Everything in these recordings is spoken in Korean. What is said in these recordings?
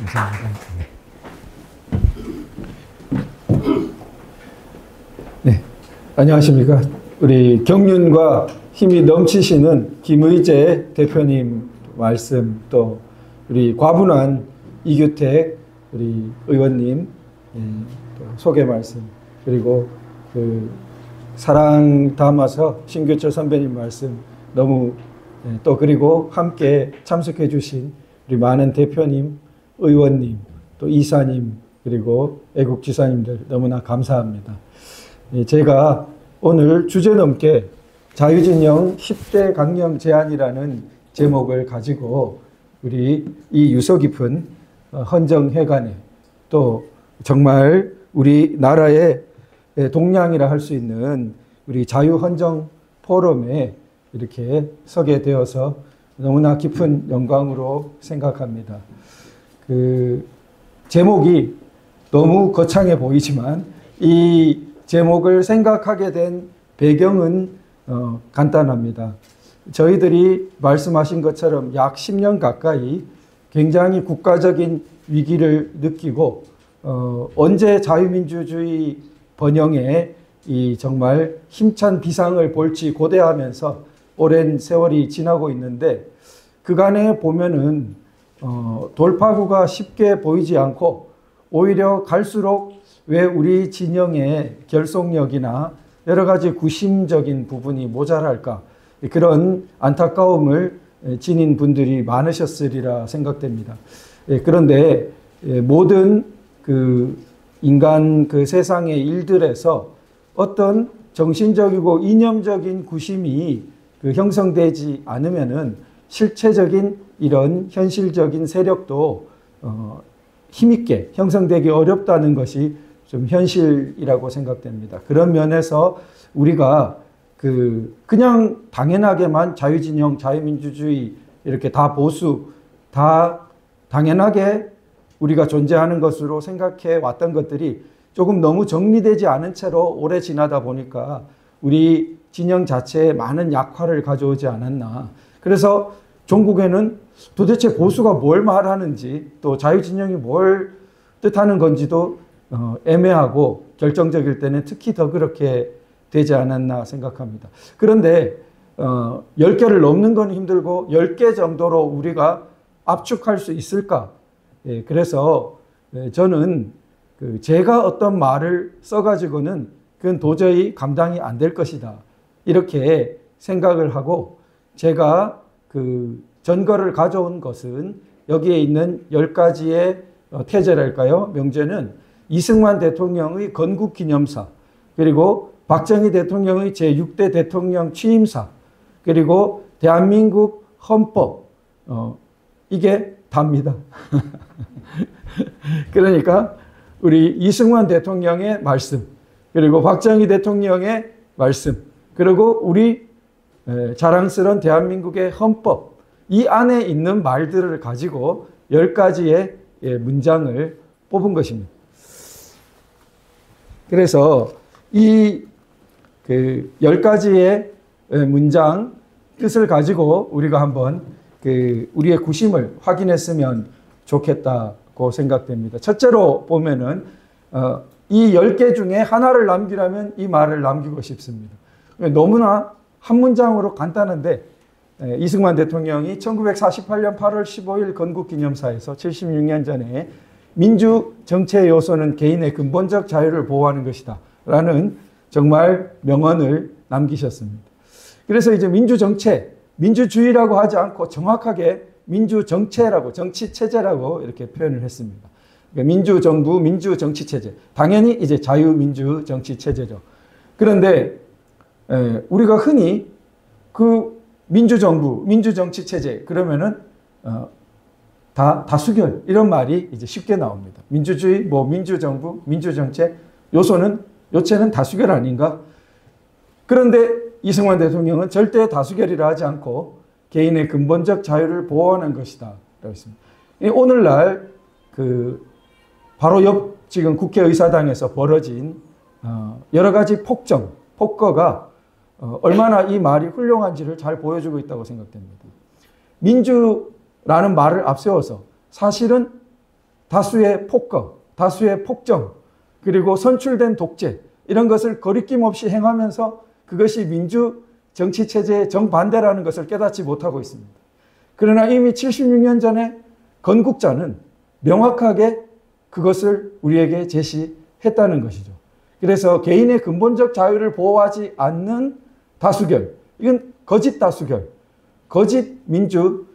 감사합니다. 네, 안녕하십니까. 우리 경륜과 힘이 넘치시는 김의재 대표님 말씀, 또 우리 과분한 이규택 우리 의원님 또 소개 말씀, 그리고 그 사랑 담아서 신교철 선배님 말씀 너무 또 그리고 함께 참석해 주신 우리 많은 대표님, 의원님, 또 이사님, 그리고 애국지사님들 너무나 감사합니다. 제가 오늘 주제넘게 자유진영 10대 강령 제안이라는 제목을 가지고 우리 이 유서 깊은 헌정회관에 또 정말 우리나라의 동량이라 할 수 있는 우리 자유헌정 포럼에 이렇게 서게 되어서 너무나 깊은 영광으로 생각합니다. 그 제목이 너무 거창해 보이지만 이 제목을 생각하게 된 배경은 간단합니다. 저희들이 말씀하신 것처럼 약 10년 가까이 굉장히 국가적인 위기를 느끼고 언제 자유민주주의 번영에 이 정말 힘찬 비상을 볼지 고대하면서 오랜 세월이 지나고 있는데 그간에 보면은 돌파구가 쉽게 보이지 않고 오히려 갈수록 왜 우리 진영의 결속력이나 여러 가지 구심적인 부분이 모자랄까 그런 안타까움을 지닌 분들이 많으셨으리라 생각됩니다. 그런데 모든 그 인간 그 세상의 일들에서 어떤 정신적이고 이념적인 구심이 그 형성되지 않으면은 실체적인 이런 현실적인 세력도 힘있게 형성되기 어렵다는 것이 좀 현실이라고 생각됩니다. 그런 면에서 우리가 그냥 당연하게만 자유진영, 자유민주주의 이렇게 다 보수, 다 당연하게 우리가 존재하는 것으로 생각해 왔던 것들이 조금 너무 정리되지 않은 채로 오래 지나다 보니까 우리 진영 자체에 많은 약화를 가져오지 않았나. 그래서 종국에는 도대체 보수가 뭘 말하는지 또 자유진영이 뭘 뜻하는 건지도 애매하고 결정적일 때는 특히 더 그렇게 되지 않았나 생각합니다. 그런데 10개를 넘는 건 힘들고 10개 정도로 우리가 압축할 수 있을까? 그래서 저는 제가 어떤 말을 써가지고는 그건 도저히 감당이 안 될 것이다. 이렇게 생각을 하고 제가 전거를 가져온 것은 여기에 있는 10가지의 태제랄까요? 명제는 이승만 대통령의 건국기념사, 그리고 박정희 대통령의 제6대 대통령 취임사, 그리고 대한민국 헌법, 이게 답니다. 그러니까 우리 이승만 대통령의 말씀, 그리고 박정희 대통령의 말씀, 그리고 우리 자랑스러운 대한민국의 헌법, 이 안에 있는 말들을 가지고 10가지의 문장을 뽑은 것입니다. 그래서 이 10가지의 문장 뜻을 가지고 우리가 한번 우리의 구심을 확인했으면 좋겠다고 생각됩니다. 첫째로 보면은 이 10개 중에 하나를 남기라면 이 말을 남기고 싶습니다. 너무나 한 문장으로 간단한데 이승만 대통령이 1948년 8월 15일 건국기념사에서 76년 전에 민주 정체의 요소는 개인의 근본적 자유를 보호하는 것이다 라는 정말 명언을 남기셨습니다. 그래서 이제 민주 정체, 민주주의라고 하지 않고 정확하게 민주 정체라고, 정치 체제라고 이렇게 표현을 했습니다. 그러니까 민주 정부, 민주 정치 체제. 당연히 이제 자유민주 정치 체제죠. 그런데 우리가 흔히 민주 정부, 민주 정치 체제 그러면은 다수결 이런 말이 이제 쉽게 나옵니다. 민주주의, 민주 정부, 민주 정체 요체는 다수결 아닌가? 그런데 이승만 대통령은 절대 다수결이라 하지 않고 개인의 근본적 자유를 보호하는 것이다 라고 했습니다. 오늘날 바로 옆 지금 국회의사당에서 벌어진 여러 가지 폭거가 얼마나 이 말이 훌륭한지를 잘 보여주고 있다고 생각됩니다. 민주라는 말을 앞세워서 사실은 다수의 폭거, 다수의 폭정, 그리고 선출된 독재 이런 것을 거리낌 없이 행하면서 그것이 민주 정치 체제의 정반대라는 것을 깨닫지 못하고 있습니다. 그러나 이미 76년 전에 건국자는 명확하게 그것을 우리에게 제시했다는 것이죠. 그래서 개인의 근본적 자유를 보호하지 않는 다수결, 이건 거짓 다수결, 거짓 민주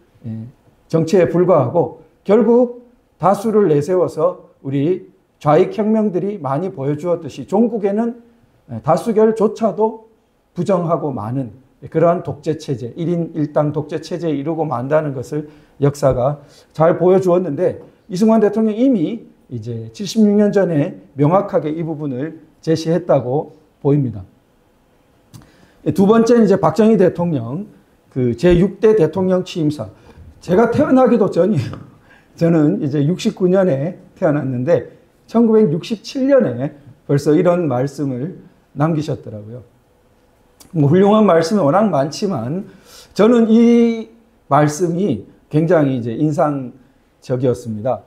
정치에 불과하고 결국 다수를 내세워서 우리 좌익혁명들이 많이 보여주었듯이 종국에는 다수결조차도 부정하고 마는 그러한 독재체제, 1인 1당 독재체제에 이르고 만다는 것을 역사가 잘 보여주었는데 이승만 대통령이 이미 이제 76년 전에 명확하게 이 부분을 제시했다고 보입니다. 두 번째는 이제 박정희 대통령 그 제6대 대통령 취임사. 제가 태어나기도 전이에요. 저는 이제 69년에 태어났는데 1967년에 벌써 이런 말씀을 남기셨더라고요. 뭐 훌륭한 말씀이 워낙 많지만 저는 이 말씀이 굉장히 이제 인상적이었습니다.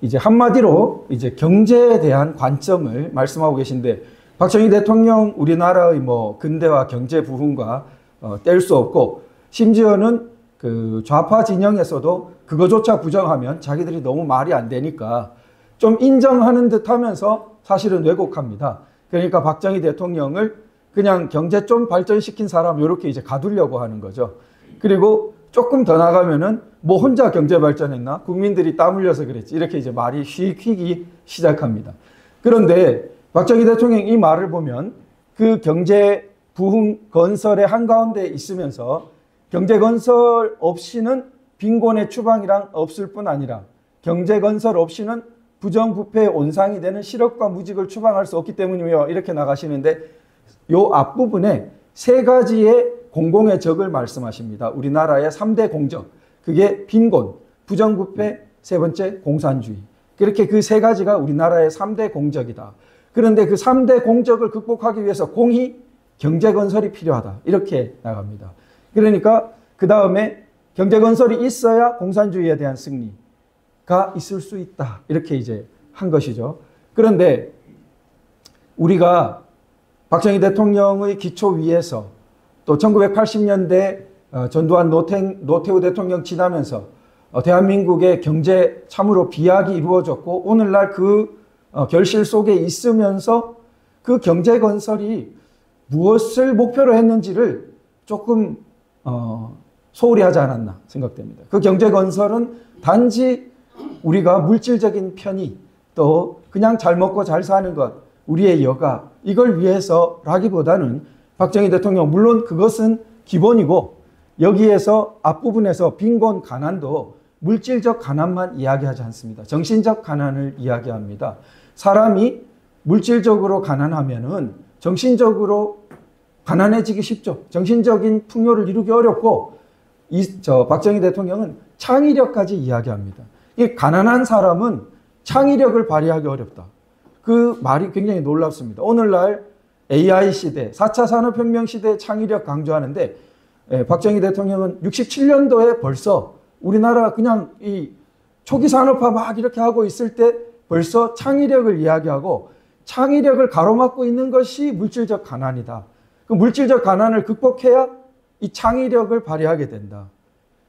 이제 한마디로 이제 경제에 대한 관점을 말씀하고 계신데 박정희 대통령 우리나라의 뭐 근대화 경제 부흥과 뗄 수 없고 심지어는 그 좌파 진영에서도 그거조차 부정하면 자기들이 너무 말이 안 되니까 좀 인정하는 듯 하면서 사실은 왜곡합니다. 그러니까 박정희 대통령을 그냥 경제 좀 발전시킨 사람 이렇게 이제 가두려고 하는 거죠. 그리고 조금 더 나가면은 뭐 혼자 경제 발전했나? 국민들이 땀 흘려서 그랬지. 이렇게 이제 말이 휙 시작합니다. 그런데 박정희 대통령 이 말을 보면 그 경제 부흥 건설의 한가운데 있으면서 경제 건설 없이는 빈곤의 추방이랑 없을 뿐 아니라 경제 건설 없이는 부정부패의 온상이 되는 실업과 무직을 추방할 수 없기 때문이며 이렇게 나가시는데 요 앞부분에 세 가지의 공공의 적을 말씀하십니다. 우리나라의 3대 공적. 그게 빈곤, 부정부패, 세 번째 공산주의. 그렇게 그 세 가지가 우리나라의 3대 공적이다. 그런데 그 3대 공적을 극복하기 위해서 공의, 경제건설이 필요하다. 이렇게 나갑니다. 그러니까 그 다음에 경제건설이 있어야 공산주의에 대한 승리가 있을 수 있다. 이렇게 이제 한 것이죠. 그런데 우리가 박정희 대통령의 기초 위에서 또 1980년대 전두환 노태우 대통령 지나면서 대한민국의 경제 참으로 비약이 이루어졌고 오늘날 그 결실 속에 있으면서 그 경제 건설이 무엇을 목표로 했는지를 조금 소홀히 하지 않았나 생각됩니다. 그 경제 건설은 단지 우리가 물질적인 편의 또 그냥 잘 먹고 잘 사는 것 우리의 여가 이걸 위해서라기보다는 박정희 대통령 물론 그것은 기본이고 여기에서 앞부분에서 빈곤 가난도 물질적 가난만 이야기하지 않습니다. 정신적 가난을 이야기합니다. 사람이 물질적으로 가난하면은 정신적으로 가난해지기 쉽죠. 정신적인 풍요를 이루기 어렵고 박정희 대통령은 창의력까지 이야기합니다. 이 가난한 사람은 창의력을 발휘하기 어렵다. 그 말이 굉장히 놀랍습니다. 오늘날 AI 시대, 4차 산업혁명 시대의 창의력 강조하는데 박정희 대통령은 67년도에 벌써 우리나라 그냥 이 초기 산업화 막 이렇게 하고 있을 때 벌써 창의력을 이야기하고 창의력을 가로막고 있는 것이 물질적 가난이다. 그 물질적 가난을 극복해야 이 창의력을 발휘하게 된다.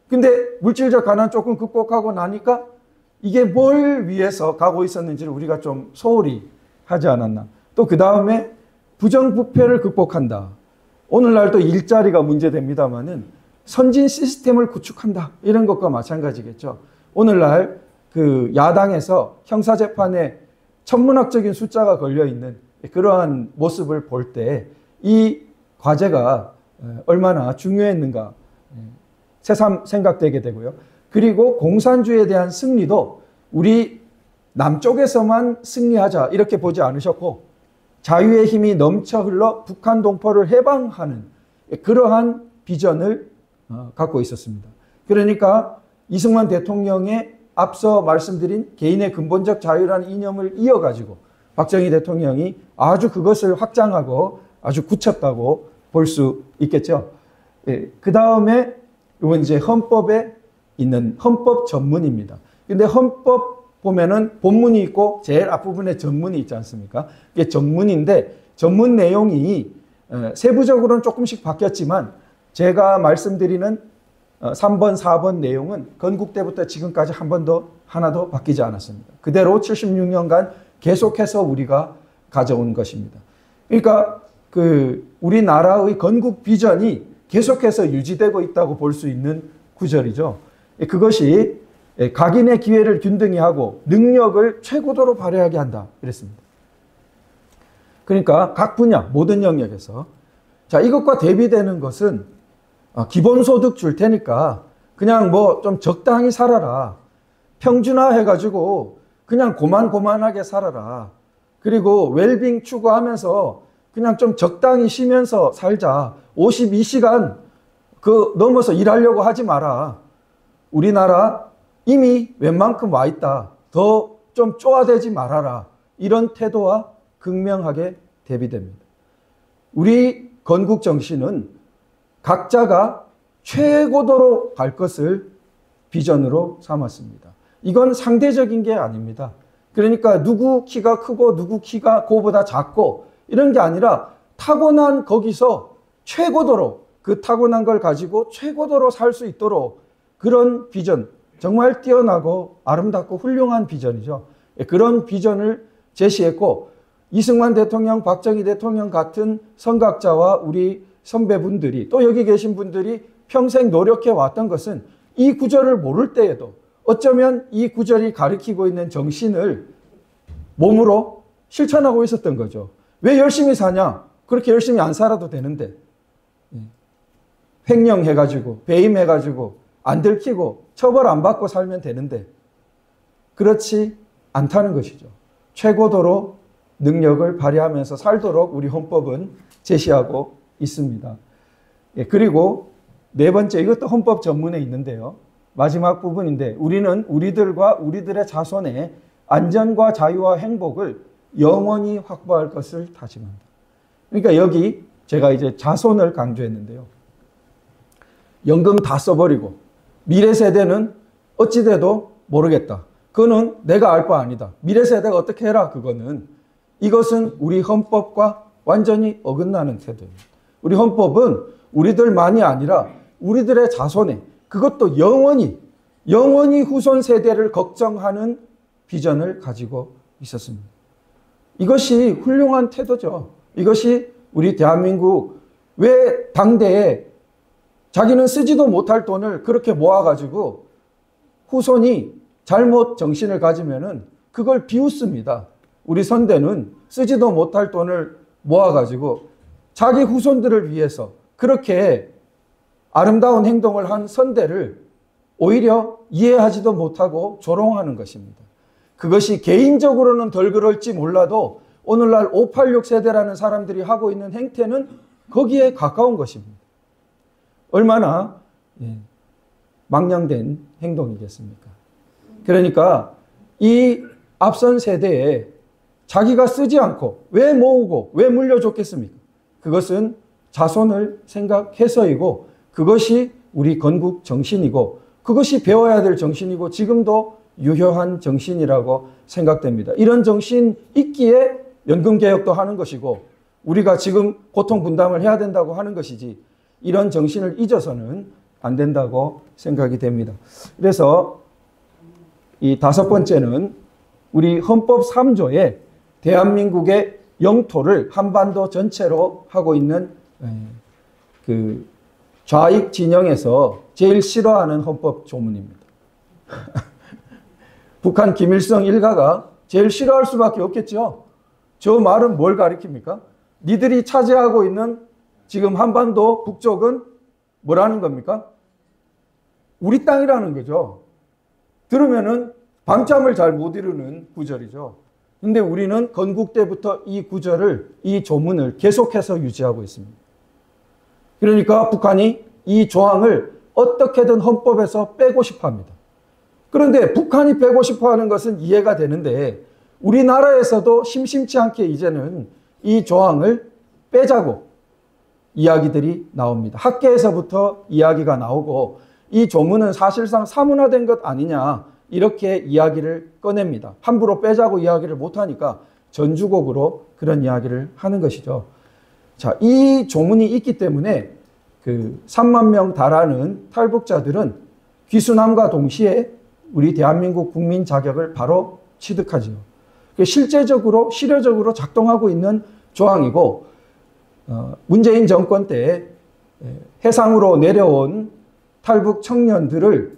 근데 물질적 가난 조금 극복하고 나니까 이게 뭘 위해서 가고 있었는지를 우리가 좀 소홀히 하지 않았나. 또 그 다음에 부정부패를 극복한다. 오늘날 또 일자리가 문제됩니다만은 선진 시스템을 구축한다. 이런 것과 마찬가지겠죠. 오늘날 그 야당에서 형사재판에 천문학적인 숫자가 걸려있는 그러한 모습을 볼 때 이 과제가 얼마나 중요했는가 새삼 생각되게 되고요. 그리고 공산주의에 대한 승리도 우리 남쪽에서만 승리하자 이렇게 보지 않으셨고 자유의 힘이 넘쳐 흘러 북한 동포를 해방하는 그러한 비전을 갖고 있었습니다. 그러니까 이승만 대통령의 앞서 말씀드린 개인의 근본적 자유라는 이념을 이어가지고 박정희 대통령이 아주 그것을 확장하고 아주 굳혔다고 볼 수 있겠죠. 그 다음에 이건 이제 헌법에 있는 헌법 전문입니다. 근데 헌법 보면은 본문이 있고 제일 앞부분에 전문이 있지 않습니까? 이게 전문인데 전문 내용이 세부적으로는 조금씩 바뀌었지만 제가 말씀드리는 3번, 4번 내용은 건국 때부터 지금까지 하나도 바뀌지 않았습니다. 그대로 76년간 계속해서 우리가 가져온 것입니다. 그러니까 우리나라의 건국 비전이 계속해서 유지되고 있다고 볼 수 있는 구절이죠. 그것이 각인의 기회를 균등히 하고 능력을 최고도로 발휘하게 한다. 그랬습니다. 그러니까 각 분야, 모든 영역에서. 자, 이것과 대비되는 것은 기본소득 줄 테니까 그냥 뭐 좀 적당히 살아라. 평준화해가지고 그냥 고만고만하게 살아라. 그리고 웰빙 추구하면서 그냥 좀 적당히 쉬면서 살자. 52시간 넘어서 일하려고 하지 마라. 우리나라 이미 웬만큼 와 있다. 더 좀 쪼아대지 말아라. 이런 태도와 극명하게 대비됩니다. 우리 건국 정신은 각자가 최고도로 갈 것을 비전으로 삼았습니다. 이건 상대적인 게 아닙니다. 그러니까 누구 키가 크고 누구 키가 그거보다 작고 이런 게 아니라 타고난 거기서 최고도로 그 타고난 걸 가지고 최고도로 살 수 있도록 그런 비전, 정말 뛰어나고 아름답고 훌륭한 비전이죠. 그런 비전을 제시했고 이승만 대통령, 박정희 대통령 같은 선각자와 우리 선배분들이 또 여기 계신 분들이 평생 노력해 왔던 것은 이 구절을 모를 때에도 어쩌면 이 구절이 가리키고 있는 정신을 몸으로 실천하고 있었던 거죠. 왜 열심히 사냐? 그렇게 열심히 안 살아도 되는데. 횡령해가지고 배임해가지고 안 들키고 처벌 안 받고 살면 되는데 그렇지 않다는 것이죠. 최고도로 능력을 발휘하면서 살도록 우리 헌법은 제시하고 있습니다. 그리고 네 번째, 이것도 헌법 전문에 있는데요. 마지막 부분인데 우리는 우리들과 우리들의 자손의 안전과 자유와 행복을 영원히 확보할 것을 다짐한다. 그러니까 여기 제가 이제 자손을 강조했는데요. 연금 다 써버리고 미래 세대는 어찌돼도 모르겠다. 그거는 내가 알 바 아니다. 미래 세대가 어떻게 해라. 이것은 우리 헌법과 완전히 어긋나는 태도입니다. 우리 헌법은 우리들만이 아니라 우리들의 자손에 그것도 영원히 후손 세대를 걱정하는 비전을 가지고 있었습니다. 이것이 훌륭한 태도죠. 이것이 우리 대한민국 왜 당대에 자기는 쓰지도 못할 돈을 그렇게 모아가지고 후손이 잘못 정신을 가지면은 그걸 비웃습니다. 우리 선대는 쓰지도 못할 돈을 모아가지고 자기 후손들을 위해서 그렇게 아름다운 행동을 한 선대를 오히려 이해하지도 못하고 조롱하는 것입니다. 그것이 개인적으로는 덜 그럴지 몰라도 오늘날 586 세대라는 사람들이 하고 있는 행태는 거기에 가까운 것입니다. 얼마나 망령된 행동이겠습니까? 그러니까 이 앞선 세대에 자기가 쓰지 않고 왜 모으고 왜 물려줬겠습니까? 그것은 자손을 생각해서이고 그것이 우리 건국 정신이고 그것이 배워야 될 정신이고 지금도 유효한 정신이라고 생각됩니다. 이런 정신 있기에 연금개혁도 하는 것이고 우리가 지금 고통 분담을 해야 된다고 하는 것이지 이런 정신을 잊어서는 안 된다고 생각이 됩니다. 그래서 이 다섯 번째는 우리 헌법 3조에 대한민국의 영토를 한반도 전체로 하고 있는 그 좌익 진영에서 제일 싫어하는 헌법 조문입니다. 북한 김일성 일가가 제일 싫어할 수밖에 없겠죠. 저 말은 뭘 가리킵니까? 니들이 차지하고 있는 지금 한반도 북쪽은 뭐라는 겁니까? 우리 땅이라는 거죠. 들으면은 밤잠을 잘 못 이루는 구절이죠. 근데 우리는 건국 때부터 이 구절을, 이 조문을 계속해서 유지하고 있습니다. 그러니까 북한이 이 조항을 어떻게든 헌법에서 빼고 싶어 합니다. 그런데 북한이 빼고 싶어 하는 것은 이해가 되는데 우리나라에서도 심심치 않게 이제는 이 조항을 빼자고 이야기들이 나옵니다. 학계에서부터 이야기가 나오고 이 조문은 사실상 사문화된 것 아니냐 이렇게 이야기를 꺼냅니다. 함부로 빼자고 이야기를 못하니까 전주곡으로 그런 이야기를 하는 것이죠. 자, 이 조문이 있기 때문에 그 3만 명 달하는 탈북자들은 귀순함과 동시에 우리 대한민국 국민 자격을 바로 취득하죠. 실제적으로 실효적으로 작동하고 있는 조항이고, 문재인 정권 때 해상으로 내려온 탈북 청년들을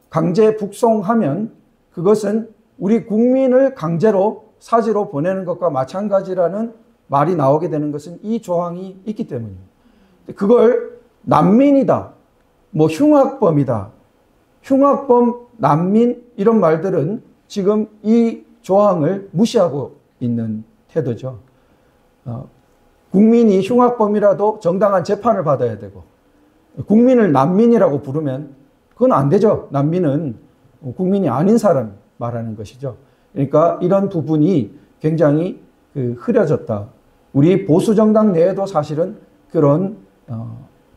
강제 북송하면 그것은 우리 국민을 강제로 사지로 보내는 것과 마찬가지라는 말이 나오게 되는 것은 이 조항이 있기 때문입니다. 그걸 난민이다, 뭐 흉악범이다, 흉악범, 난민 이런 말들은 지금 이 조항을 무시하고 있는 태도죠. 국민이 흉악범이라도 정당한 재판을 받아야 되고, 국민을 난민이라고 부르면 그건 안 되죠. 난민은 국민이 아닌 사람 말하는 것이죠. 그러니까 이런 부분이 굉장히 흐려졌다. 우리 보수 정당 내에도 사실은 그런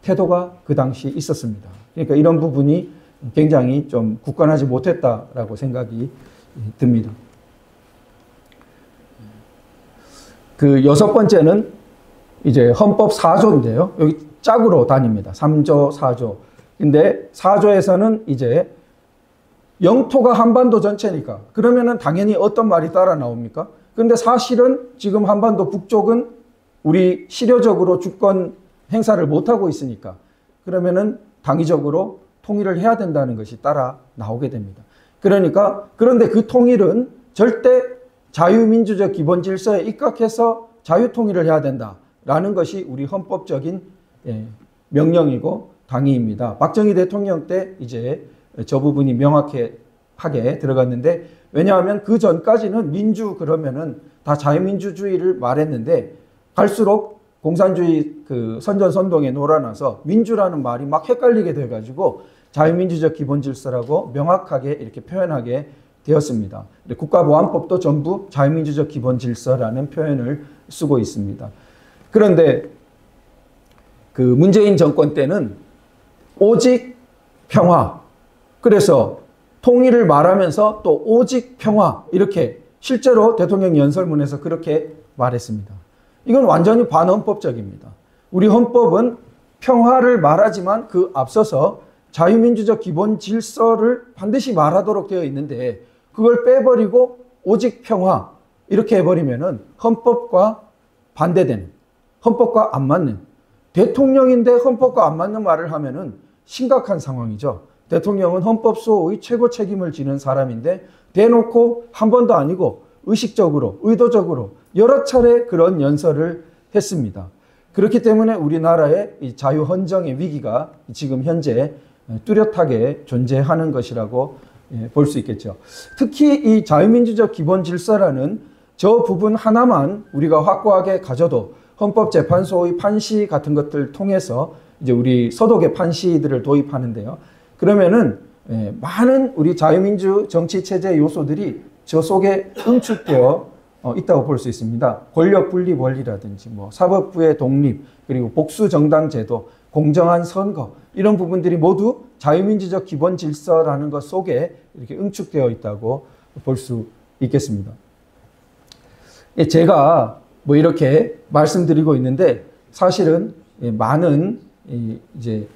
태도가 그 당시 있었습니다. 그러니까 이런 부분이 굉장히 좀 굳건하지 못했다라고 생각이 듭니다. 그 여섯 번째는 이제 헌법 4조인데요. 여기 짝으로 다닙니다. 3조, 4조. 근데 4조에서는 이제 영토가 한반도 전체니까 그러면은 당연히 어떤 말이 따라 나옵니까? 근데 사실은 지금 한반도 북쪽은 우리 실효적으로 주권 행사를 못하고 있으니까 그러면은 당위적으로 통일을 해야 된다는 것이 따라 나오게 됩니다. 그러니까 그런데 그 통일은 절대 자유민주적 기본 질서에 입각해서 자유통일을 해야 된다라는 것이 우리 헌법적인 명령이고 당위입니다. 박정희 대통령 때 이제 저 부분이 명확하게 들어갔는데, 왜냐하면 그 전까지는 민주 그러면은 다 자유민주주의를 말했는데 갈수록 공산주의 그 선전선동에 놀아나서 민주라는 말이 막 헷갈리게 돼가지고 자유민주적 기본질서라고 명확하게 이렇게 표현하게 되었습니다. 국가보안법도 전부 자유민주적 기본질서라는 표현을 쓰고 있습니다. 그런데 그 문재인 정권 때는 오직 평화, 그래서 통일을 말하면서 또 오직 평화 이렇게 실제로 대통령 연설문에서 그렇게 말했습니다. 이건 완전히 반헌법적입니다. 우리 헌법은 평화를 말하지만 그 앞서서 자유민주적 기본 질서를 반드시 말하도록 되어 있는데 그걸 빼버리고 오직 평화 이렇게 해버리면은 헌법과 반대되는, 헌법과 안 맞는, 대통령인데 헌법과 안 맞는 말을 하면은 심각한 상황이죠. 대통령은 헌법 수호의 최고 책임을 지는 사람인데 대놓고 한 번도 아니고 의식적으로, 의도적으로 여러 차례 그런 연설을 했습니다. 그렇기 때문에 우리나라의 이 자유헌정의 위기가 지금 현재 뚜렷하게 존재하는 것이라고 볼 수 있겠죠. 특히 이 자유민주적 기본질서라는 저 부분 하나만 우리가 확고하게 가져도 헌법재판소의 판시 같은 것들을 통해서 이제 우리 서독의 판시들을 도입하는데요. 그러면은 많은 우리 자유민주 정치체제 요소들이 저 속에 응축되어 있다고 볼 수 있습니다. 권력분립 원리라든지 뭐 사법부의 독립, 그리고 복수정당제도, 공정한 선거 이런 부분들이 모두 자유민주적 기본 질서라는 것 속에 이렇게 응축되어 있다고 볼 수 있겠습니다. 제가 뭐 이렇게 말씀드리고 있는데 사실은 많은 이제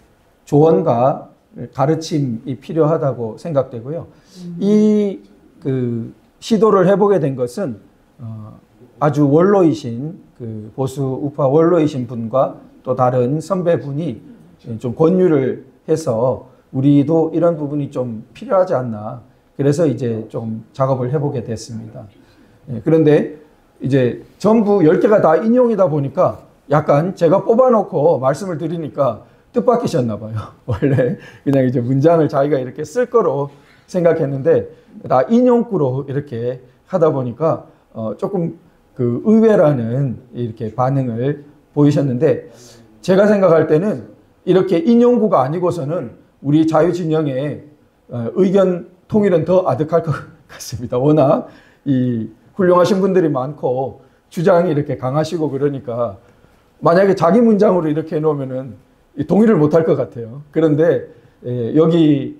조언과 가르침이 필요하다고 생각되고요. 이 그 시도를 해보게 된 것은 아주 원로이신 그 보수 우파 원로이신 분과 또 다른 선배분이 좀 권유를 해서 우리도 이런 부분이 좀 필요하지 않나. 그래서 이제 좀 작업을 해보게 됐습니다. 그런데 이제 전부 10개가 다 인용이다 보니까 약간 제가 뽑아놓고 말씀을 드리니까 뜻밖이셨나 봐요. 원래 그냥 이제 문장을 자기가 이렇게 쓸 거로 생각했는데 다 인용구로 이렇게 하다 보니까 조금 그 의외라는 이렇게 반응을 보이셨는데 제가 생각할 때는 이렇게 인용구가 아니고서는 우리 자유진영의 의견 통일은 더 아득할 것 같습니다. 워낙 이 훌륭하신 분들이 많고 주장이 이렇게 강하시고 그러니까 만약에 자기 문장으로 이렇게 해놓으면은 동의를 못할 것 같아요. 그런데 여기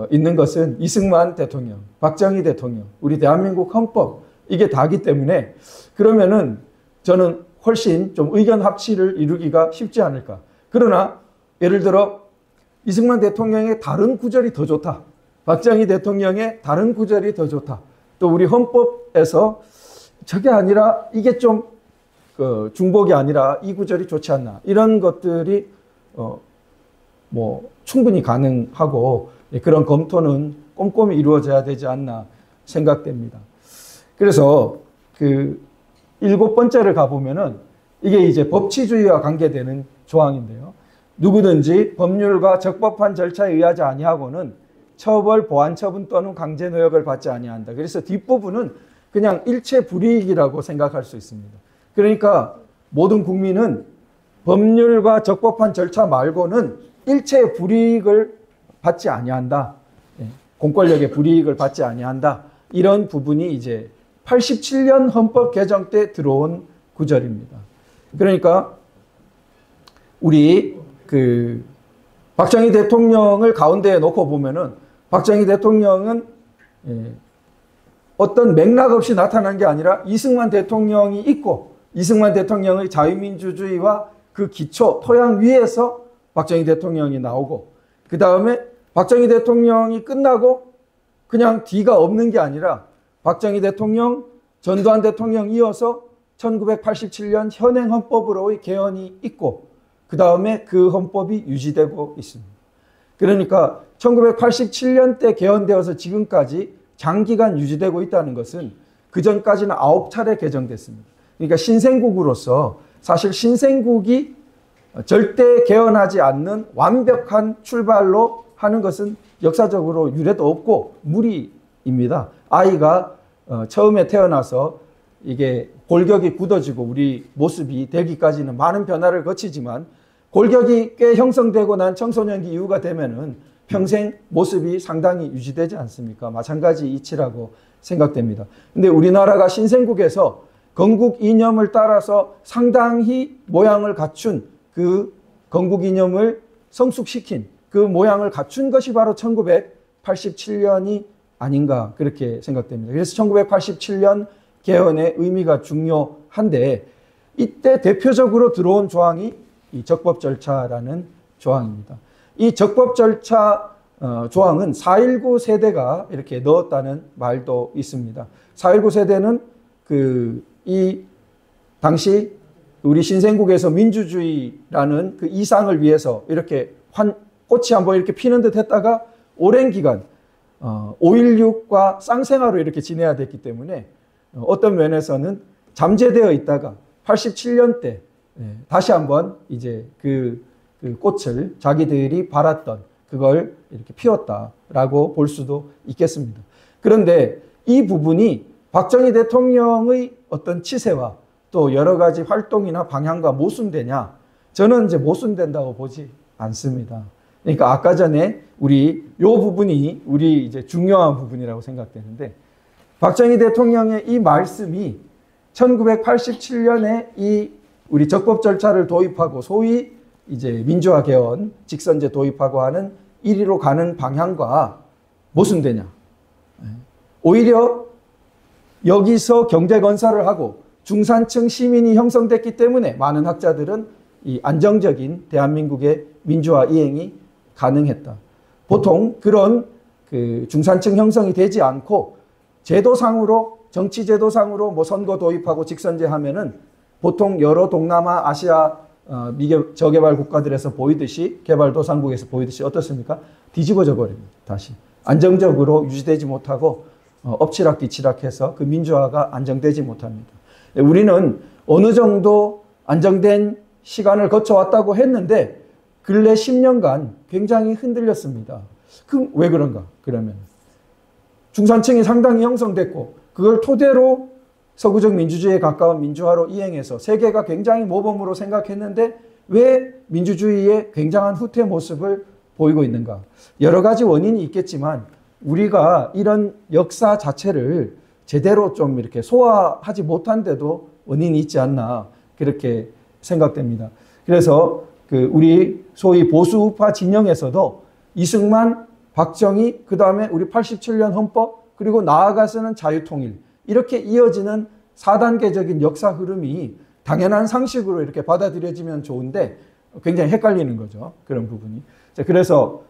있는 것은 이승만 대통령, 박정희 대통령, 우리 대한민국 헌법 이게 다기 때문에 그러면은 저는 훨씬 좀 의견 합치를 이루기가 쉽지 않을까. 그러나 예를 들어 이승만 대통령의 다른 구절이 더 좋다. 박정희 대통령의 다른 구절이 더 좋다. 또 우리 헌법에서 저게 아니라 이게 좀 중복이 아니라 이 구절이 좋지 않나. 이런 것들이 뭐 충분히 가능하고 그런 검토는 꼼꼼히 이루어져야 되지 않나 생각됩니다. 그래서 그 7번째를 가보면은 이게 이제 법치주의와 관계되는 조항인데요. 누구든지 법률과 적법한 절차에 의하지 아니하고는 처벌, 보안 처분 또는 강제 노역을 받지 아니한다. 그래서 뒷부분은 그냥 일체 불이익이라고 생각할 수 있습니다. 그러니까 모든 국민은 법률과 적법한 절차 말고는 일체 불이익을 받지 아니한다. 공권력의 불이익을 받지 아니한다. 이런 부분이 이제 87년 헌법 개정 때 들어온 구절입니다. 그러니까 우리 그 박정희 대통령을 가운데에 놓고 보면은 박정희 대통령은 어떤 맥락 없이 나타난 게 아니라 이승만 대통령이 있고 이승만 대통령의 자유민주주의와 그 기초 토양 위에서 박정희 대통령이 나오고 그 다음에 박정희 대통령이 끝나고 그냥 뒤가 없는 게 아니라 박정희 대통령, 전두환 대통령 이어서 1987년 현행 헌법으로의 개헌이 있고 그 다음에 그 헌법이 유지되고 있습니다. 그러니까 1987년 때 개헌되어서 지금까지 장기간 유지되고 있다는 것은 그 전까지는 9차례 개정됐습니다. 그러니까 신생국으로서 사실 신생국이 절대 개헌하지 않는 완벽한 출발로 하는 것은 역사적으로 유례도 없고 무리입니다. 아이가 처음에 태어나서 이게 골격이 굳어지고 우리 모습이 되기까지는 많은 변화를 거치지만 골격이 꽤 형성되고 난 청소년기 이후가 되면은 평생 모습이 상당히 유지되지 않습니까? 마찬가지 이치라고 생각됩니다. 근데 우리나라가 신생국에서 건국 이념을 따라서 상당히 모양을 갖춘 그 건국 이념을 성숙시킨 그 모양을 갖춘 것이 바로 1987년이 아닌가 그렇게 생각됩니다. 그래서 1987년 개헌의 의미가 중요한데 이때 대표적으로 들어온 조항이 이 적법 절차라는 조항입니다. 이 적법 절차 조항은 4.19 세대가 이렇게 넣었다는 말도 있습니다. 4.19 세대는 이 당시 우리 신생국에서 민주주의라는 그 이상을 위해서 이렇게 꽃이 한번 이렇게 피는 듯 했다가 오랜 기간 5.16과 쌍생아로 이렇게 지내야 됐기 때문에 어떤 면에서는 잠재되어 있다가 87년 때 다시 한번 이제 그 꽃을 자기들이 바랐던 그걸 이렇게 피웠다라고 볼 수도 있겠습니다. 그런데 이 부분이 박정희 대통령의 어떤 치세와 또 여러 가지 활동이나 방향과 모순되냐? 저는 이제 모순된다고 보지 않습니다. 그러니까 아까 전에 우리 요 부분이 우리 이제 중요한 부분이라고 생각되는데 박정희 대통령의 이 말씀이 1987년에 이 우리 적법 절차를 도입하고 소위 이제 민주화 개헌, 직선제 도입하고 하는 이리로 가는 방향과 모순되냐? 오히려 여기서 경제 건설을 하고 중산층 시민이 형성됐기 때문에 많은 학자들은 이 안정적인 대한민국의 민주화 이행이 가능했다. 보통 그런 그 중산층 형성이 되지 않고 제도상으로 정치 제도상으로 뭐 선거 도입하고 직선제 하면은 보통 여러 동남아, 아시아 저개발 국가들에서 보이듯이 개발도상국에서 보이듯이 어떻습니까? 뒤집어져 버립니다. 다시 안정적으로 유지되지 못하고 엎치락뒤치락해서 그 민주화가 안정되지 못합니다. 우리는 어느 정도 안정된 시간을 거쳐왔다고 했는데 근래 10년간 굉장히 흔들렸습니다. 왜 그런가? 그러면 중산층이 상당히 형성됐고 그걸 토대로 서구적 민주주의에 가까운 민주화로 이행해서 세계가 굉장히 모범으로 생각했는데 왜 민주주의의 굉장한 후퇴 모습을 보이고 있는가? 여러 가지 원인이 있겠지만 우리가 이런 역사 자체를 제대로 좀 이렇게 소화하지 못한 데도 원인이 있지 않나 그렇게 생각됩니다. 그래서 우리 소위 보수우파 진영에서도 이승만 박정희, 그 다음에 우리 87년 헌법, 그리고 나아가서는 자유통일, 이렇게 이어지는 4단계적인 역사 흐름이 당연한 상식으로 이렇게 받아들여지면 좋은데 굉장히 헷갈리는 거죠. 그런 부분이. 자, 그래서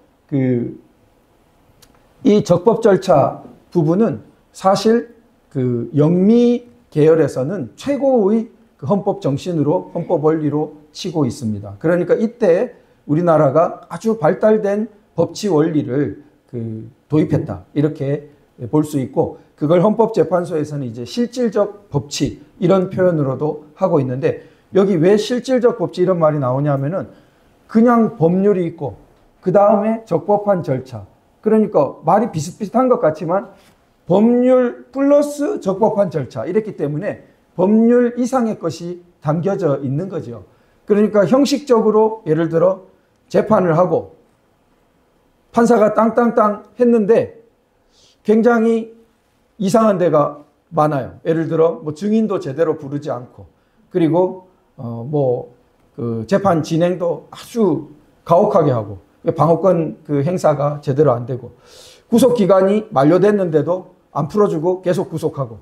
이 적법 절차 부분은 사실 그 영미 계열에서는 최고의 그 헌법 정신으로, 헌법 원리로 치고 있습니다. 그러니까 이때 우리나라가 아주 발달된 법치 원리를 도입했다, 이렇게 볼 수 있고, 그걸 헌법재판소에서는 이제 실질적 법치, 이런 표현으로도 하고 있는데, 여기 왜 실질적 법치 이런 말이 나오냐면은 그냥 법률이 있고 그 다음에 적법한 절차, 그러니까 말이 비슷비슷한 것 같지만 법률 플러스 적법한 절차, 이랬기 때문에 법률 이상의 것이 담겨져 있는 거죠. 그러니까 형식적으로 예를 들어 재판을 하고 판사가 땅땅땅 했는데 굉장히 이상한 데가 많아요. 예를 들어 뭐 증인도 제대로 부르지 않고, 그리고 그 재판 진행도 아주 가혹하게 하고, 방어권 그 행사가 제대로 안 되고, 구속 기간이 만료됐는데도 안 풀어주고 계속 구속하고,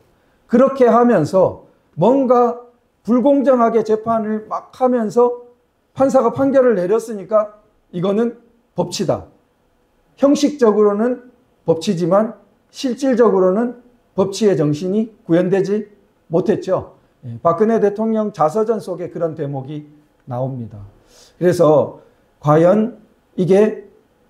그렇게 하면서 뭔가 불공정하게 재판을 막 하면서 판사가 판결을 내렸으니까 이거는 법치다. 형식적으로는 법치지만 실질적으로는 법치의 정신이 구현되지 못했죠. 박근혜 대통령 자서전 속에 그런 대목이 나옵니다. 그래서 과연 이게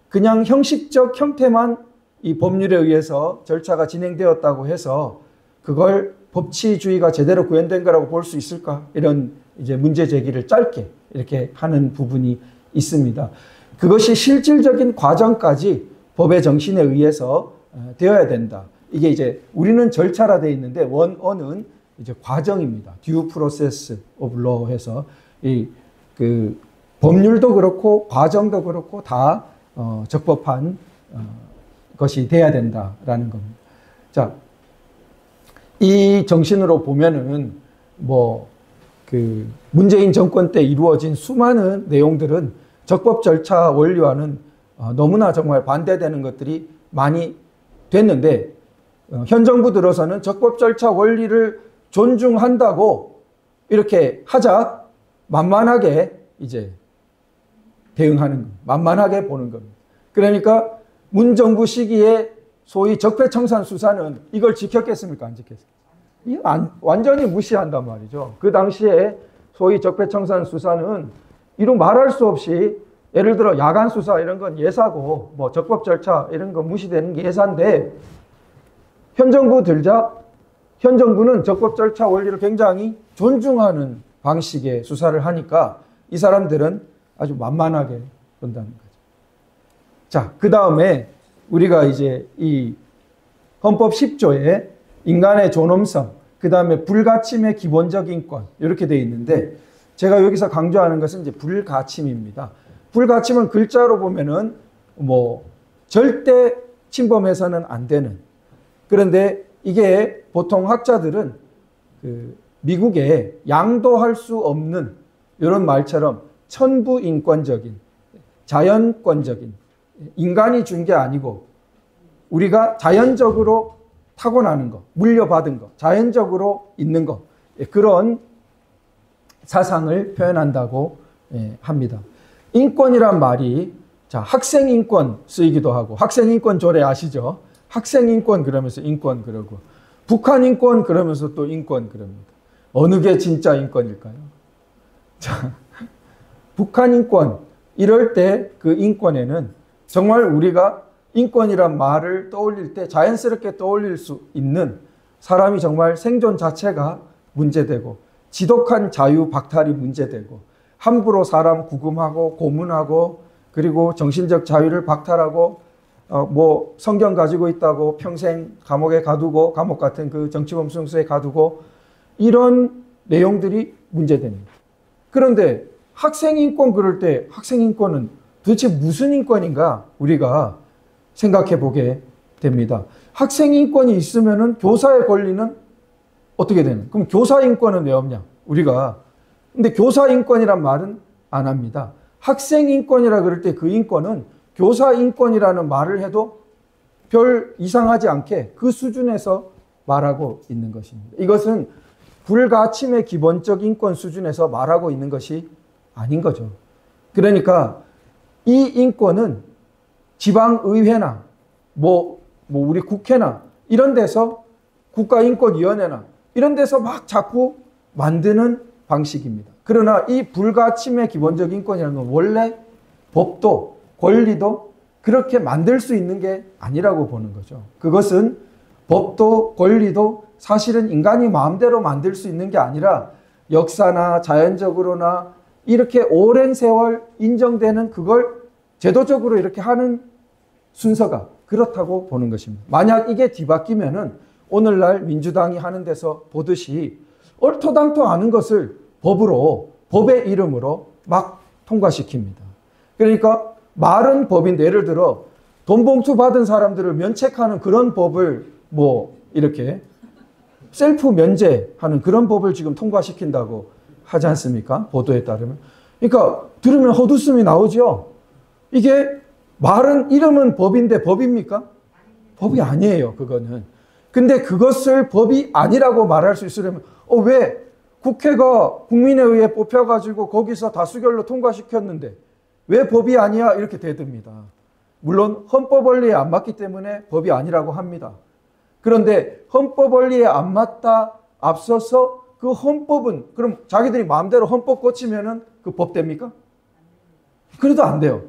그냥 형식적 형태만 이 법률에 의해서 절차가 진행되었다고 해서 그걸 법치주의가 제대로 구현된 거라고 볼 수 있을까? 이런 이제 문제 제기를 짧게 이렇게 하는 부분이 있습니다. 그것이 실질적인 과정까지 법의 정신에 의해서 되어야 된다. 이게 이제 우리는 절차라 되어 있는데 원어는 이제 과정입니다. due process of law 해서 그 법률도 그렇고 과정도 그렇고 다 적법한 것이 돼야 된다라는 겁니다. 자, 이 정신으로 보면은 그 문재인 정권 때 이루어진 수많은 내용들은 적법 절차 원리와는 너무나 정말 반대되는 것들이 많이 됐는데, 현 정부 들어서는 적법 절차 원리를 존중한다고 이렇게 하자 만만하게 이제 대응하는 겁니다. 만만하게 보는 겁니다. 그러니까 문정부 시기에 소위 적폐청산 수사는 이걸 지켰겠습니까? 안 지켰습니까? 이거 완전히 무시한단 말이죠. 그 당시에 소위 적폐청산 수사는 이루 말할 수 없이, 예를 들어 야간 수사 이런 건 예사고 뭐 적법 절차 이런 건 무시되는 게 예사인데, 현 정부 들자 현 정부는 적법 절차 원리를 굉장히 존중하는 방식의 수사를 하니까 이 사람들은 아주 만만하게 본다는 거죠. 자, 그 다음에 우리가 이제 이 헌법 10조에 인간의 존엄성, 그 다음에 불가침의 기본적 인권, 이렇게 되어 있는데, 제가 여기서 강조하는 것은 이제 불가침입니다. 불가침은 글자로 보면은 절대 침범해서는 안 되는. 그런데 이게 보통 학자들은 미국에 양도할 수 없는 이런 말처럼 천부인권적인, 자연권적인, 인간이 준 게 아니고 우리가 자연적으로 타고나는 거, 물려받은 거, 자연적으로 있는 거, 그런 사상을 표현한다고 합니다. 인권이란 말이, 자, 학생인권 쓰이기도 하고, 학생인권 조례 아시죠? 학생인권 그러면서 인권 그러고, 북한인권 그러면서 또 인권 그럽니다. 어느 게 진짜 인권일까요? 자, 북한인권 이럴 때 그 인권에는 정말 우리가 인권이란 말을 떠올릴 때 자연스럽게 떠올릴 수 있는, 사람이 정말 생존 자체가 문제되고 지독한 자유 박탈이 문제되고 함부로 사람 구금하고 고문하고, 그리고 정신적 자유를 박탈하고 성경 가지고 있다고 평생 감옥에 가두고, 감옥 같은 그 정치범 수용소에 가두고, 이런 내용들이 문제됩니다. 그런데 학생인권 그럴 때 학생인권은 도대체 무슨 인권인가 우리가 생각해 보게 됩니다. 학생인권이 있으면은 교사의 권리는 어떻게 되는? 그럼 교사인권은 왜 없냐? 우리가. 근데 교사인권이란 말은 안 합니다. 학생인권이라 그럴 때 그 인권은 교사 인권이라는 말을 해도 별 이상하지 않게 그 수준에서 말하고 있는 것입니다. 이것은 불가침의 기본적 인권 수준에서 말하고 있는 것이 아닌 거죠. 그러니까 이 인권은 지방의회나 우리 국회나 이런 데서 국가인권위원회나 이런 데서 막 자꾸 만드는 방식입니다. 그러나 이 불가침의 기본적 인권이라는 건 원래 법도 권리도 그렇게 만들 수 있는 게 아니라고 보는 거죠. 그것은 법도 권리도 사실은 인간이 마음대로 만들 수 있는 게 아니라 역사나 자연적으로나 이렇게 오랜 세월 인정되는 그걸 제도적으로 이렇게 하는 순서가 그렇다고 보는 것입니다. 만약 이게 뒤바뀌면은 오늘날 민주당이 하는 데서 보듯이 얼토당토 않은 것을 법의 이름으로 막 통과시킵니다. 그러니까 말은 법인데 예를 들어 돈봉투 받은 사람들을 면책하는 그런 법을 이렇게 셀프 면제하는 그런 법을 지금 통과시킨다고 하지 않습니까? 보도에 따르면. 그러니까 들으면 헛웃음이 나오죠. 이게 말은 이름은 법인데 법입니까? 법이 아니에요, 그거는. 근데 그것을 법이 아니라고 말할 수 있으려면 왜 국회가 국민에 의해 뽑혀가지고 거기서 다수결로 통과시켰는데 왜 법이 아니야? 이렇게 대듭니다. 물론 헌법 원리에 안 맞기 때문에 법이 아니라고 합니다. 그런데 헌법 원리에 안 맞다 앞서서 그 헌법은 그럼 자기들이 마음대로 헌법 고치면은 그 법 됩니까? 그래도 안 돼요.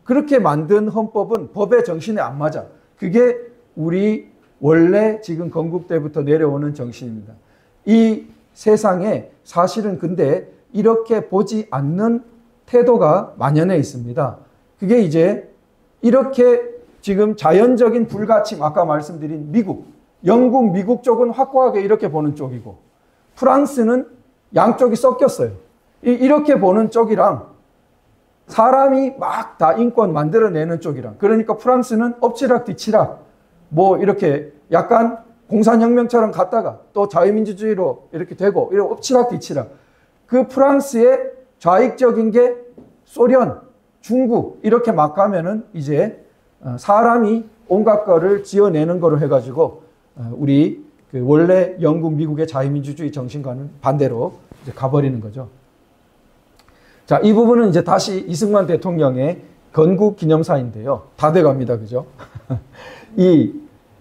그렇게 만든 헌법은 법의 정신에 안 맞아. 그게 우리 원래 지금 건국 때부터 내려오는 정신입니다. 이 세상에 사실은 근데 이렇게 보지 않는 태도가 만연해 있습니다. 그게 이제 이렇게 지금 자연적인 불가침, 아까 말씀드린 미국, 영국, 미국 쪽은 확고하게 이렇게 보는 쪽이고 프랑스는 양쪽이 섞였어요. 이렇게 보는 쪽이랑 사람이 막 다 인권 만들어내는 쪽이랑 그러니까 프랑스는 엎치락 뒤치락 이렇게 약간 공산혁명처럼 갔다가 또 자유민주주의로 이렇게 되고 이렇게 엎치락 뒤치락 그 프랑스의 좌익적인 게 소련, 중국 이렇게 막 가면은 이제 사람이 온갖 거를 지어내는 거로 해가지고 우리 그 원래 영국, 미국의 자유민주주의 정신과는 반대로 이제 가버리는 거죠. 자, 이 부분은 이제 다시 이승만 대통령의 건국 기념사인데요. 다 돼갑니다, 그죠? 이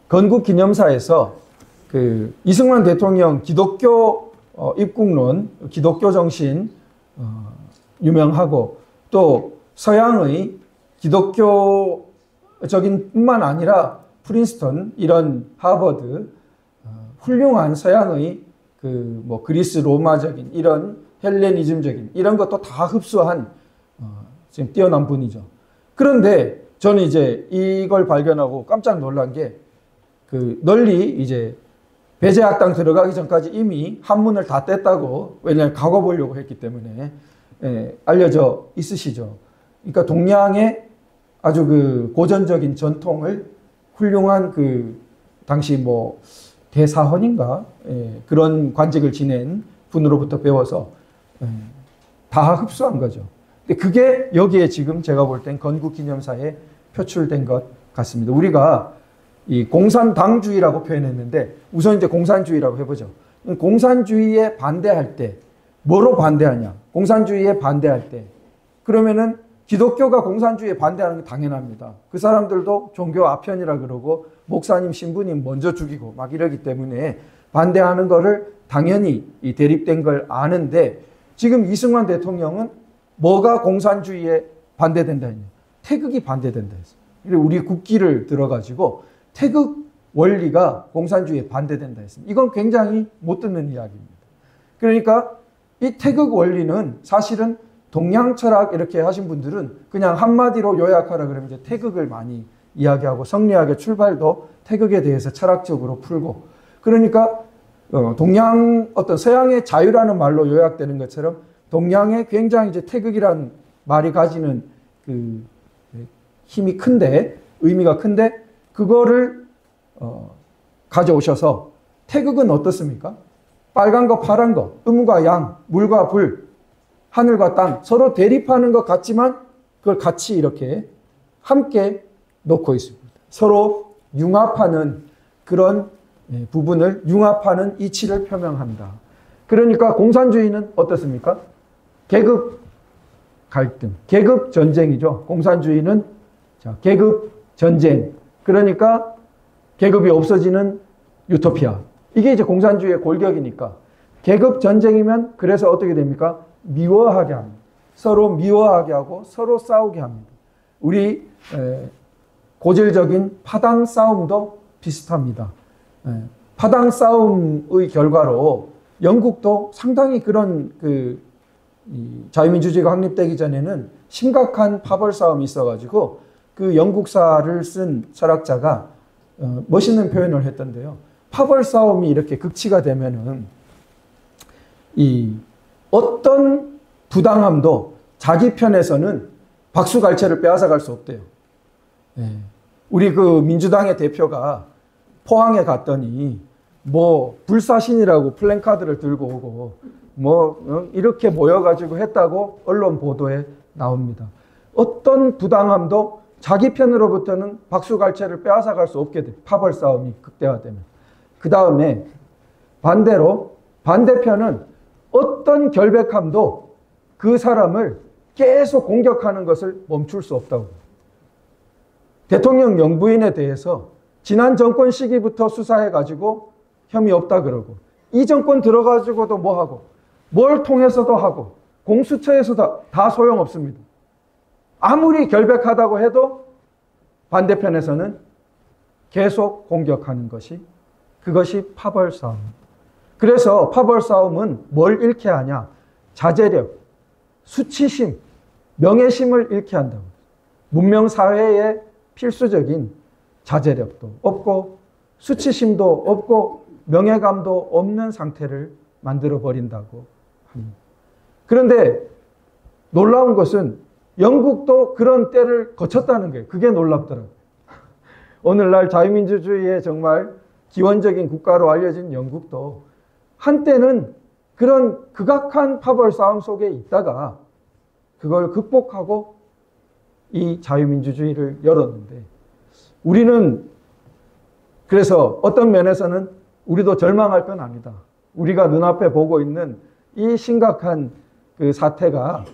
건국 기념사에서 그 이승만 대통령 기독교 입국론, 기독교 정신 유명하고 또 서양의 기독교적인 뿐만 아니라 프린스턴 이런 하버드 훌륭한 서양의 그 그리스 로마적인 이런 헬레니즘적인 이런 것도 다 흡수한 지금 뛰어난 분이죠. 그런데 저는 이제 이걸 발견하고 깜짝 놀란 게 그 널리 이제 배제학당 들어가기 전까지 이미 한문을 다 뗐다고 왜냐하면 각오 보려고 했기 때문에 알려져 있으시죠. 그러니까 동양의 아주 그 고전적인 전통을 훌륭한 그 당시 대사헌인가 그런 관직을 지낸 분으로부터 배워서 다 흡수한 거죠. 근데 그게 여기에 지금 제가 볼 땐 건국기념사에 표출된 것 같습니다. 우리가 이 공산당주의라고 표현했는데 우선 이제 공산주의라고 해보죠. 공산주의에 반대할 때 뭐로 반대하냐? 공산주의에 반대할 때 그러면은 기독교가 공산주의에 반대하는 게 당연합니다. 그 사람들도 종교 아편이라 그러고 목사님, 신부님 먼저 죽이고 막 이러기 때문에 반대하는 거를 당연히 이 대립된 걸 아는데 지금 이승만 대통령은 뭐가 공산주의에 반대된다 했냐? 태극이 반대된다 했어요. 우리 국기를 들어가지고 태극 원리가 공산주의에 반대된다 했습니다. 이건 굉장히 못 듣는 이야기입니다. 그러니까 이 태극 원리는 사실은 동양 철학 이렇게 하신 분들은 그냥 한마디로 요약하라 그러면 이제 태극을 많이 이야기하고 성리학의 출발도 태극에 대해서 철학적으로 풀고 그러니까 동양 어떤 서양의 자유라는 말로 요약되는 것처럼 동양의 굉장히 이제 태극이라는 말이 가지는 그 힘이 큰데 의미가 큰데 그거를 가져오셔서 태극은 어떻습니까? 빨간 거, 파란 거, 음과 양, 물과 불, 하늘과 땅 서로 대립하는 것 같지만 그걸 같이 이렇게 함께 놓고 있습니다. 서로 융합하는 그런 부분을 융합하는 이치를 표명한다. 그러니까 공산주의는 어떻습니까? 계급 갈등, 계급 전쟁이죠. 공산주의는 계급 전쟁. 그러니까 계급이 없어지는 유토피아. 이게 이제 공산주의의 골격이니까 계급 전쟁이면 그래서 어떻게 됩니까? 미워하게 합니다. 서로 미워하게 하고 서로 싸우게 합니다. 우리 고질적인 파당 싸움도 비슷합니다. 파당 싸움의 결과로 영국도 상당히 그런 자유민주주의가 확립되기 전에는 심각한 파벌 싸움이 있어가지고 그 영국사를 쓴 철학자가 멋있는 표현을 했던데요. 파벌 싸움이 이렇게 극치가 되면은 이 어떤 부당함도 자기 편에서는 박수갈채를 빼앗아갈 수 없대요. 우리 그 민주당의 대표가 포항에 갔더니 뭐 불사신이라고 플랜카드를 들고 오고 뭐 이렇게 모여가지고 했다고 언론 보도에 나옵니다. 어떤 부당함도 자기 편으로부터는 박수갈채를 빼앗아갈 수 없게 돼. 파벌 싸움이 극대화되면. 그 다음에 반대로 반대편은 어떤 결백함도 그 사람을 계속 공격하는 것을 멈출 수 없다고. 대통령 영부인에 대해서 지난 정권 시기부터 수사해가지고 혐의 없다 그러고 이 정권 들어가지고도 뭐 하고 뭘 통해서도 하고 공수처에서도 다 소용없습니다. 아무리 결백하다고 해도 반대편에서는 계속 공격하는 것이 그것이 파벌 싸움. 그래서 파벌 싸움은 뭘 잃게 하냐? 자제력, 수치심, 명예심을 잃게 한다고. 문명사회의 필수적인 자제력도 없고 수치심도 없고 명예감도 없는 상태를 만들어버린다고 합니다. 그런데 놀라운 것은 영국도 그런 때를 거쳤다는 거예요. 그게 놀랍더라고요. 오늘날 자유민주주의의 정말 기원적인 국가로 알려진 영국도 한때는 그런 극악한 파벌 싸움 속에 있다가 그걸 극복하고 이 자유민주주의를 열었는데 우리는 그래서 어떤 면에서는 우리도 절망할 건 아니다. 우리가 눈앞에 보고 있는 이 심각한 그 사태가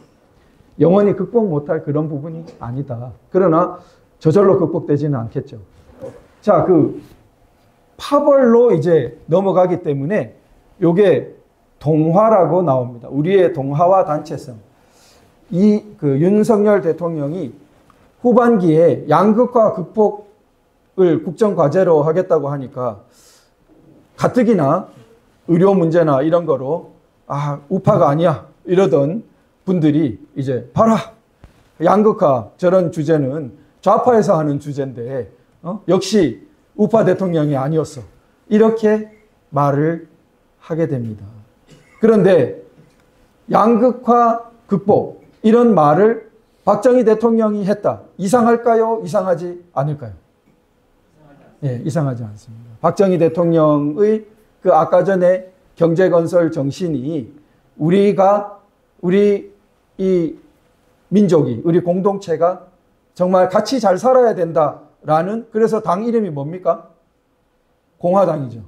영원히 극복 못할 그런 부분이 아니다. 그러나 저절로 극복되지는 않겠죠. 자, 그 파벌로 이제 넘어가기 때문에 요게 동화라고 나옵니다. 우리의 동화와 단체성. 이 그 윤석열 대통령이 후반기에 양극화 극복을 국정과제로 하겠다고 하니까 가뜩이나 의료 문제나 이런 거로 우파가 아니야 이러던 분들이 이제 봐라 양극화 저런 주제는 좌파에서 하는 주제인데 역시 우파 대통령이 아니었어 이렇게 말을 하게 됩니다. 그런데 양극화 극복 이런 말을 박정희 대통령이 했다. 이상할까요? 이상하지 않을까요? 예, 이상하지 않습니다. 박정희 대통령의 그 아까 전에 경제건설 정신이 우리 이 민족이, 우리 공동체가 정말 같이 잘 살아야 된다라는 그래서 당 이름이 뭡니까? 공화당이죠.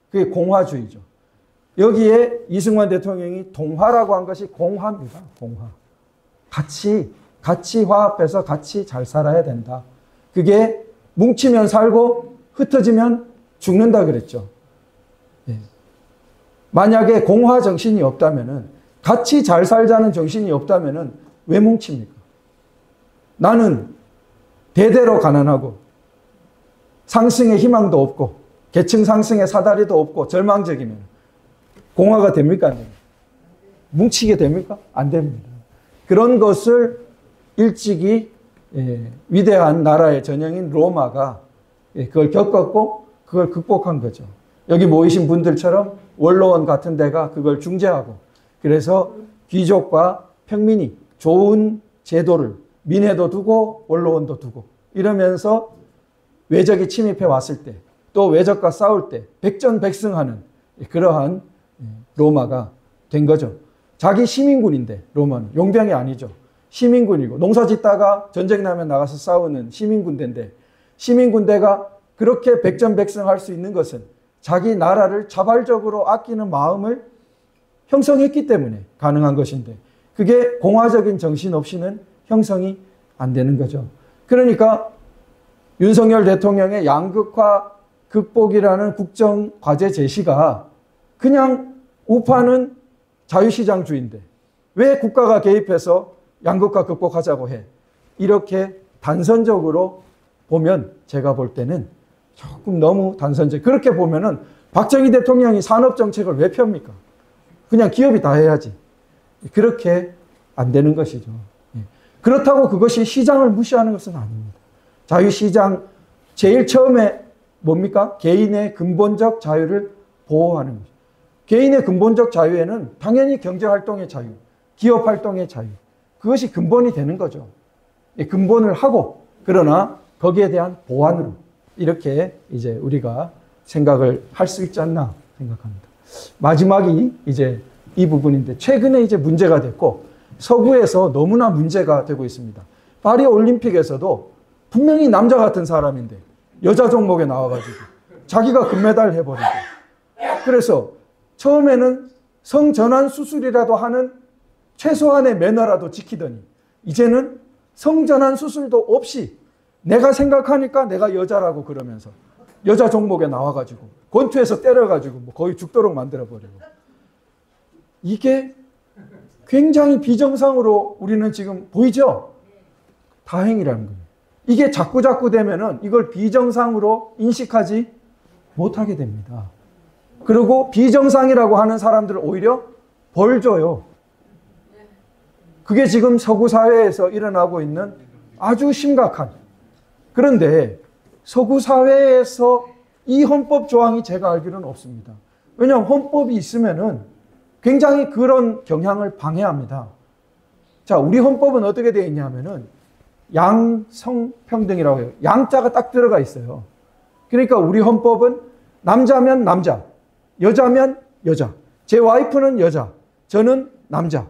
그게 공화주의죠. 여기에 이승만 대통령이 동화라고 한 것이 공화입니다. 공화. 같이 화합해서 같이 잘 살아야 된다. 그게 뭉치면 살고 흩어지면 죽는다 그랬죠. 예. 만약에 공화 정신이 없다면은 같이 잘 살자는 정신이 없다면은 왜 뭉칩니까? 나는 대대로 가난하고 상승의 희망도 없고 계층 상승의 사다리도 없고 절망적이면 공화가 됩니까? 안 됩니까? 뭉치게 됩니까? 안 됩니다. 그런 것을 일찍이 위대한 나라의 전형인 로마가 그걸 겪었고 그걸 극복한 거죠. 여기 모이신 분들처럼 원로원 같은 데가 그걸 중재하고 그래서 귀족과 평민이 좋은 제도를 민회도 두고 원로원도 두고 이러면서 외적이 침입해 왔을 때 또 외적과 싸울 때 백전백승하는 그러한 로마가 된 거죠. 자기 시민군인데 로마는 용병이 아니죠. 시민군이고, 농사 짓다가 전쟁 나면 나가서 싸우는 시민군대인데, 시민군대가 그렇게 백전백승할 수 있는 것은 자기 나라를 자발적으로 아끼는 마음을 형성했기 때문에 가능한 것인데, 그게 공화적인 정신 없이는 형성이 안 되는 거죠. 그러니까 윤석열 대통령의 양극화 극복이라는 국정과제 제시가 그냥 우파는 자유시장주의인데 왜 국가가 개입해서 양극화 극복하자고 해? 이렇게 단선적으로 보면 제가 볼 때는 조금 너무 단선적. 그렇게 보면은 박정희 대통령이 산업정책을 왜 펴입니까? 그냥 기업이 다 해야지. 그렇게 안 되는 것이죠. 그렇다고 그것이 시장을 무시하는 것은 아닙니다. 자유시장 제일 처음에 뭡니까? 개인의 근본적 자유를 보호하는 거죠. 개인의 근본적 자유에는 당연히 경제활동의 자유, 기업활동의 자유, 그것이 근본이 되는 거죠. 근본을 하고, 그러나 거기에 대한 보완으로 이렇게 이제 우리가 생각을 할 수 있지 않나 생각합니다. 마지막이 이제 이 부분인데, 최근에 이제 문제가 됐고 서구에서 너무나 문제가 되고 있습니다. 파리 올림픽에서도 분명히 남자 같은 사람인데 여자 종목에 나와가지고 자기가 금메달 해버리고, 그래서 처음에는 성전환 수술이라도 하는 최소한의 매너라도 지키더니 이제는 성전환 수술도 없이 내가 생각하니까 내가 여자라고 그러면서 여자 종목에 나와가지고 권투에서 때려가지고 뭐 거의 죽도록 만들어버리고, 이게 굉장히 비정상으로 우리는 지금 보이죠? 다행이라는 거예요. 이게 자꾸 되면은 이걸 비정상으로 인식하지 못하게 됩니다. 그리고 비정상이라고 하는 사람들을 오히려 벌 줘요. 그게 지금 서구 사회에서 일어나고 있는 아주 심각한. 그런데 서구 사회에서 이 헌법 조항이 제가 알기로는 없습니다. 왜냐하면 헌법이 있으면은 굉장히 그런 경향을 방해합니다. 자, 우리 헌법은 어떻게 되어 있냐면은 양성평등이라고 해요. 양자가 딱 들어가 있어요. 그러니까 우리 헌법은 남자면 남자, 여자면 여자. 제 와이프는 여자, 저는 남자.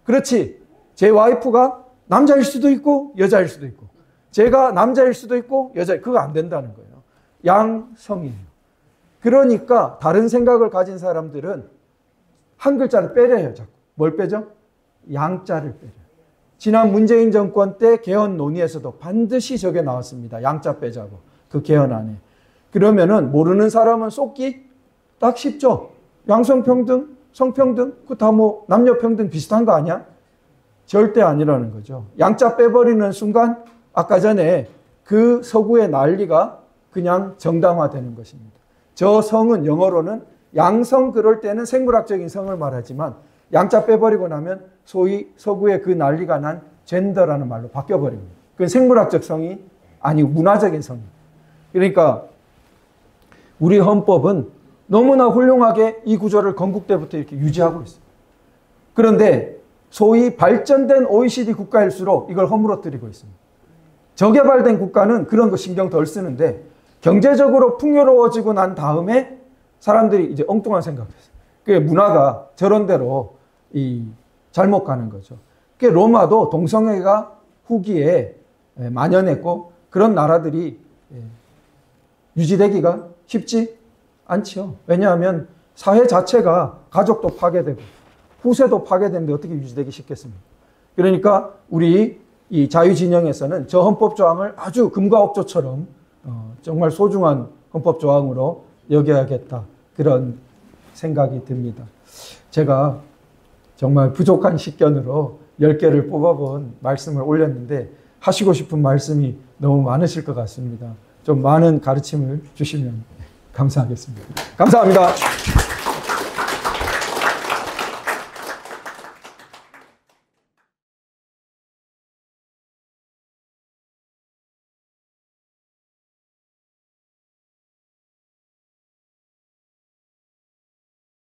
그렇지. 제 와이프가 남자일 수도 있고 여자일 수도 있고, 제가 남자일 수도 있고 여자, 그거 안 된다는 거예요. 양성이에요. 그러니까 다른 생각을 가진 사람들은 한 글자를 빼려요. 자꾸. 뭘 빼죠? 양자를 빼려요. 지난 문재인 정권 때 개헌 논의에서도 반드시 저게 나왔습니다. 양자 빼자고. 그 개헌 안에. 그러면은 모르는 사람은 쏟기 딱 쉽죠. 양성평등, 성평등, 그 다 뭐 남녀평등 비슷한 거 아니야? 절대 아니라는 거죠. 양자 빼버리는 순간 아까 전에 그 서구의 난리가 그냥 정당화되는 것입니다. 저 성은 영어로는 양성, 그럴 때는 생물학적인 성을 말하지만 양자 빼버리고 나면 소위 서구의 그 난리가 난 젠더라는 말로 바뀌어버립니다. 그건 생물학적 성이 아니고 문화적인 성입니다. 그러니까 우리 헌법은 너무나 훌륭하게 이 구조를 건국 때부터 이렇게 유지하고 있어요. 그런데 소위 발전된 OECD 국가일수록 이걸 허물어뜨리고 있습니다. 저개발된 국가는 그런 거 신경 덜 쓰는데 경제적으로 풍요로워지고 난 다음에 사람들이 이제 엉뚱한 생각을 했어요. 그게 문화가 저런 대로 잘못 가는 거죠. 그게 로마도 동성애가 후기에 만연했고 그런 나라들이 유지되기가 쉽지 않죠. 왜냐하면 사회 자체가 가족도 파괴되고 후세도 파괴되는데 어떻게 유지되기 쉽겠습니까? 그러니까 우리 이 자유진영에서는 저 헌법조항을 아주 금과 옥조처럼 정말 소중한 헌법조항으로 여겨야겠다, 그런 생각이 듭니다. 제가 정말 부족한 식견으로 10개를 뽑아본 말씀을 올렸는데 하시고 싶은 말씀이 너무 많으실 것 같습니다. 좀 많은 가르침을 주시면 감사하겠습니다. 감사합니다.